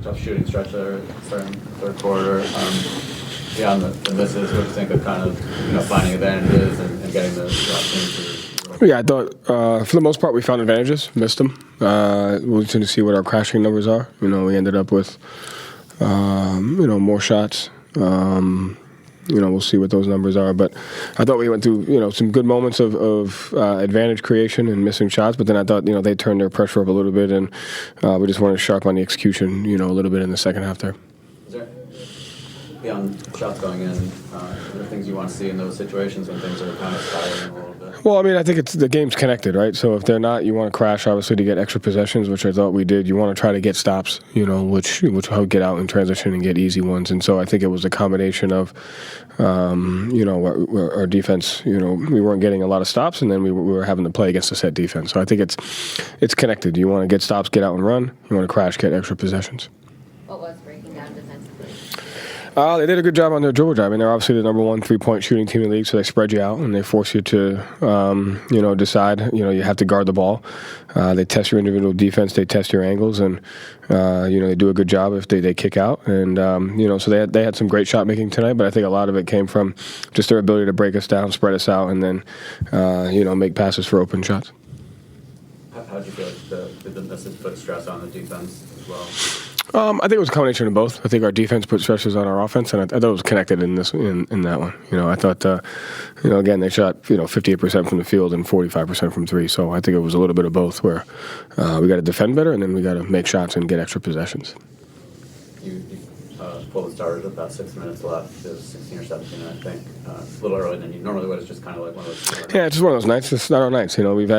tough shooting stretch there starting third quarter. Beyond the misses, what do you think of kind of finding advantages and getting the opportunities? Yeah, I thought for the most part we found advantages, missed them. We'll need to see what our crashing numbers are. We ended up with more shots. We'll see what those numbers are. But I thought we went through some good moments of advantage creation and missing shots. But then I thought they turned their pressure up a little bit, and we just weren't sharp on the execution a little bit in the second half there. Is there, beyond shots going in, are there things you want to see in those situations when things are kind of spiraling a little bit? Well, I think the game's connected, right? So if they're not, you want to crash, obviously, to get extra possessions, which I thought we did. You want to try to get stops, which will get out in transition and get easy ones. And so I think it was a combination of, our defense, we weren't getting a lot of stops, and then we were having to play against a set defense. So I think it's connected. You want to get stops, get out and run. You want to crash, get extra possessions. What was breaking down defensively? They did a good job on their dribble drive. They're obviously the number one three-point shooting team in the league, so they spread you out and they force you to, decide. You have to guard the ball. They test your individual defense. They test your angles, and they do a good job if they kick out. And so they had some great shot making tonight, but I think a lot of it came from just their ability to break us down, spread us out, and then make passes for open shots. How did you feel like the misses put stress on the defense as well? I think it was a combination of both. I think our defense put stresses on our offense, and I thought it was connected in that one. I thought, again, they shot 58% from the field and 45% from three. So I think it was a little bit of both, where we got to defend better, and then we got to make shots and get extra possessions. You pulled the starters with about 6 minutes left. It was 16 or 17, I think. It's a little earlier than you normally would. It's just kind of like one of those. Yeah, it's just one of those nights. It's not our nights. We've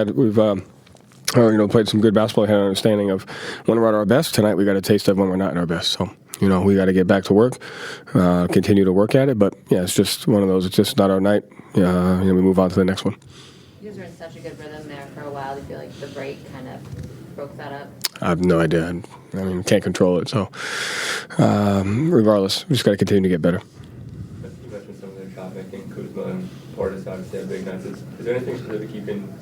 played some good basketball, had an understanding of when we're at our best. Tonight we got a taste of when we're not at our best. So, we got to get back to work, continue to work at it. But, yeah, it's just one of those. It's just not our night. We move on to the next one. You guys were in such a good rhythm there for a while. Do you feel like the break kind of broke that up? I have no idea. Can't control it. So, regardless, we just got to continue to get better. You mentioned some of their shot making. Kuzma and Portis obviously have big nights. Is there anything specific you can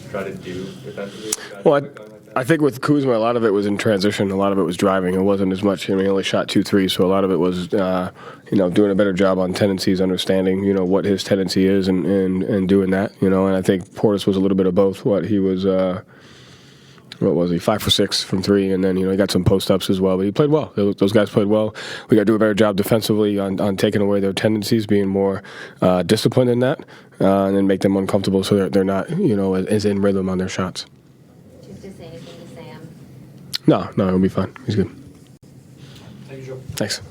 try to do defensively? Well, I think with Kuzma, a lot of it was in transition. A lot of it was driving. It wasn't as much. He only shot 2 threes, so a lot of it was, doing a better job on tendencies, understanding, what his tendency is, and doing that. And I think Portis was a little bit of both. He was, 5 for 6 from 3, and then he got some post ups as well. But he played well. Those guys played well. We got to do a better job defensively on taking away their tendencies, being more disciplined in that, and then make them uncomfortable so they're not as in rhythm on their shots. Do you have to say anything to Sam? No, it'll be fine. He's good. Thank you, Joe. Thanks.